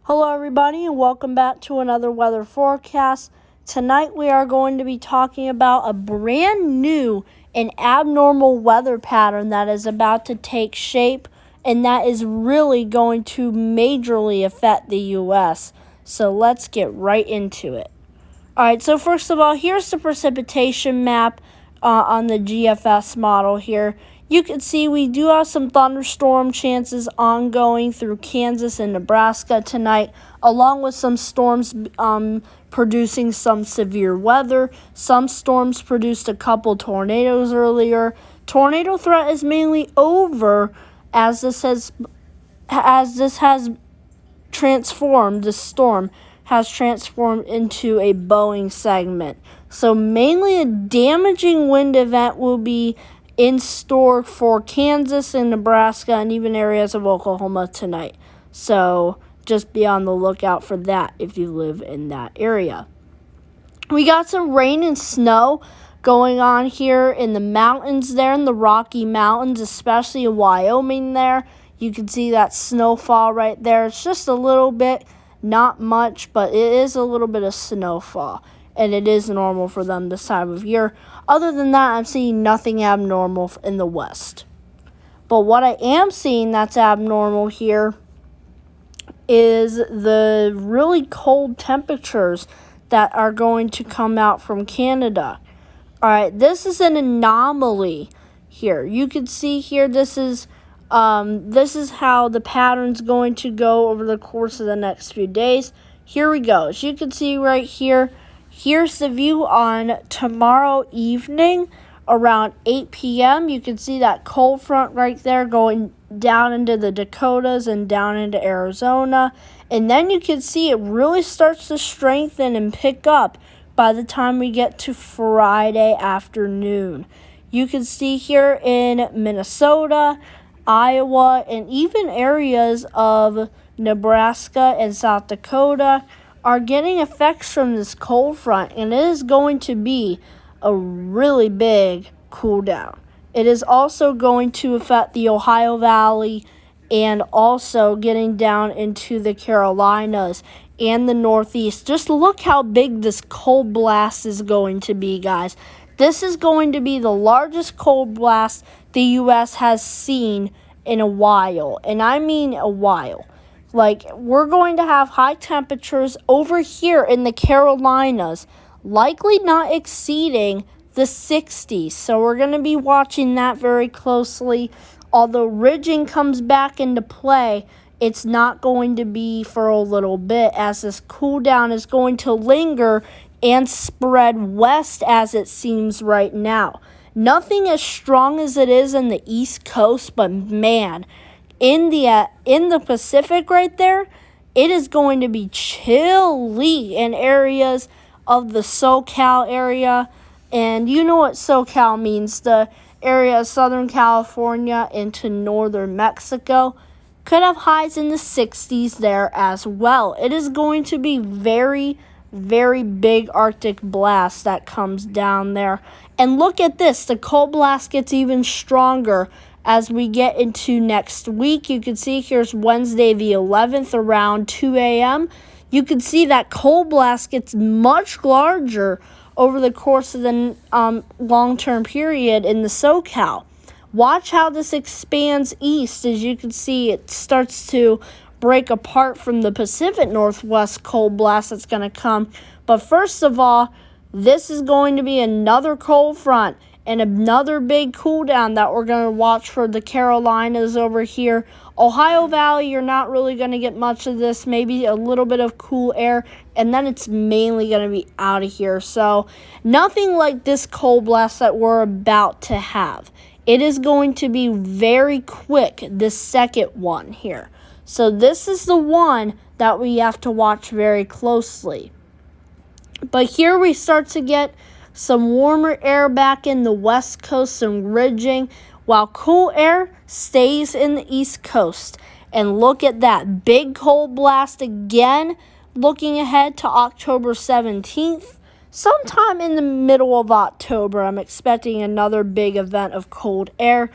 Hello everybody and welcome back to another weather forecast. Tonight we are going to be talking about a brand new and abnormal weather pattern that is about to take shape, and that is really going to majorly affect the U.S. So let's get right into it. Alright, so first of all, here's the precipitation map on the GFS model here. You can see we do have some thunderstorm chances ongoing through Kansas and Nebraska tonight, along with some storms producing some severe weather. Some storms produced a couple tornadoes earlier. Tornado threat is mainly over as this has transformed, the storm has transformed into a Boeing segment. So mainly a damaging wind event will be in store for Kansas and Nebraska and even areas of Oklahoma tonight. So just be on the lookout for that if you live in that area. We got some rain and snow going on here in the mountains there, in the Rocky Mountains, especially in Wyoming there. You can see that snowfall right there. It's just a little bit, not much, but it is a little bit of snowfall. And it is normal for them this time of year. Other than that, I'm seeing nothing abnormal in the west. But what I am seeing that's abnormal here is the really cold temperatures that are going to come out from Canada. All right, this is an anomaly here. You can see here this is how the pattern's going to go over the course of the next few days. Here we go. As you can see right here, here's the view on tomorrow evening around 8 p.m. You can see that cold front right there going down into the Dakotas and down into Arizona. And then you can see it really starts to strengthen and pick up by the time we get to Friday afternoon. You can see here in Minnesota, Iowa, and even areas of Nebraska and South Dakota are getting effects from this cold front, and it is going to be a really big cool down. It is also going to affect the Ohio Valley and also getting down into the Carolinas and the Northeast. Just look how big this cold blast is going to be, guys. This is going to be the largest cold blast the U.S. has seen in a while, and I mean a while. Like, we're going to have high temperatures over here in the Carolinas, likely not exceeding the 60s. So we're going to be watching that very closely. Although ridging comes back into play, it's not going to be for a little bit, as this cool down is going to linger and spread west as it seems right now. Nothing as strong as it is in the East Coast, but man, in the Pacific right there, it is going to be chilly in areas of the SoCal area. And you know what SoCal means, the area of Southern California into northern Mexico. Could have highs in the 60s there as well. It is going to be very, very big Arctic blast that comes down there. And look at this, the cold blast gets even stronger as we get into next week. You can see here's Wednesday the 11th around 2 a.m. You can see that cold blast gets much larger over the course of the long-term period in the SoCal. Watch how this expands east. As you can see, it starts to break apart from the Pacific Northwest cold blast that's going to come. But first of all, this is going to be another cold front and another big cool down that we're going to watch for the Carolinas over here. Ohio Valley, you're not really going to get much of this, maybe a little bit of cool air, and then it's mainly going to be out of here. So nothing like this cold blast that we're about to have. It is going to be very quick, this second one here. So this is the one that we have to watch very closely. But here we start to get some warmer air back in the west coast and ridging, while cool air stays in the east coast. And look at that big cold blast again, looking ahead to October 17th. Sometime in the middle of October, I'm expecting another big event of cold air.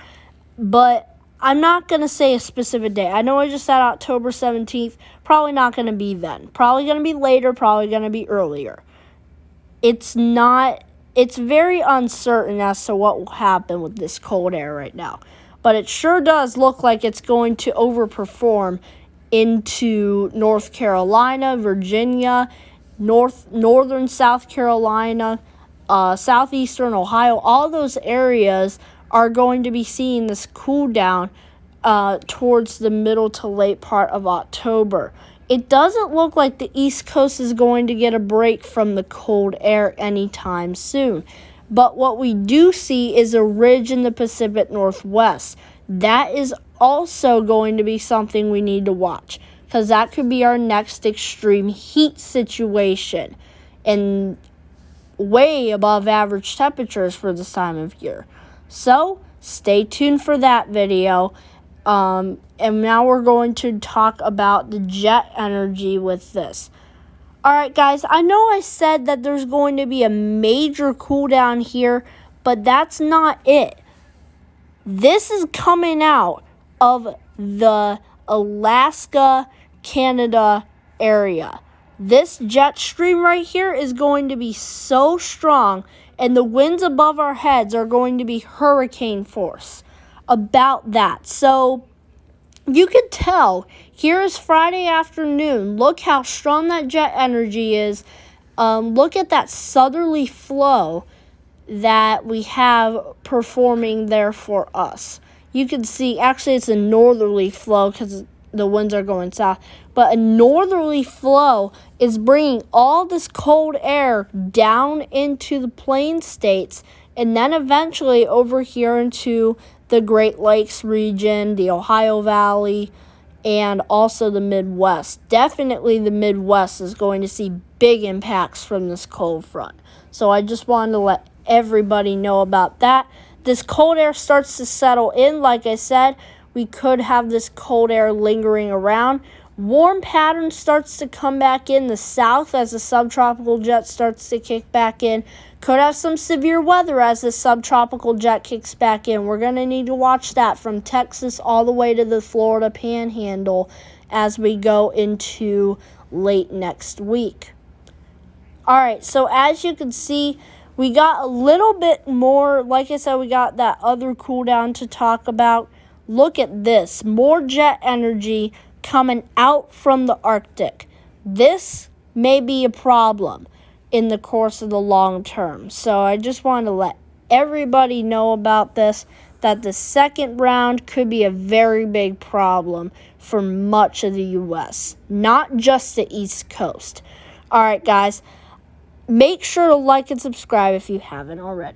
But I'm not going to say a specific day. I know I just said October 17th. Probably not going to be then. Probably going to be later. Probably going to be earlier. It's very uncertain as to what will happen with this cold air right now. But it sure does look like it's going to overperform into North Carolina, Virginia, northern South Carolina, southeastern Ohio. All those areas are going to be seeing this cool down towards the middle to late part of October. It doesn't look like the East Coast is going to get a break from the cold air anytime soon. But what we do see is a ridge in the Pacific Northwest. That is also going to be something we need to watch, because that could be our next extreme heat situation and way above average temperatures for this time of year. So stay tuned for that video. And now we're going to talk about the jet energy with this. Alright guys, I know I said that there's going to be a major cool down here, but that's not it. This is coming out of the Alaska, Canada area. This jet stream right here is going to be so strong, and the winds above our heads are going to be hurricane force about that. So you can tell, here is Friday afternoon. Look how strong that jet energy is. Look at that southerly flow that we have performing there for us. You can see, actually it's a northerly flow because the winds are going south. But a northerly flow is bringing all this cold air down into the plain states and then eventually over here into the Great Lakes region, the Ohio Valley, and also the Midwest. Definitely the Midwest is going to see big impacts from this cold front. So I just wanted to let everybody know about that. This cold air starts to settle in. Like I said, we could have this cold air lingering around. Warm pattern starts to come back in the south as the subtropical jet starts to kick back in. Could have some severe weather as the subtropical jet kicks back in. We're going to need to watch that from Texas all the way to the Florida Panhandle as we go into late next week. Alright, so as you can see, we got a little bit more. Like I said, we got that other cool down to talk about. Look at this. More jet energy coming out from the Arctic. This may be a problem in the course of the long term. So I just wanted to let everybody know about this, that the second round could be a very big problem for much of the U.S., not just the East Coast. All right, guys, make sure to like and subscribe if you haven't already.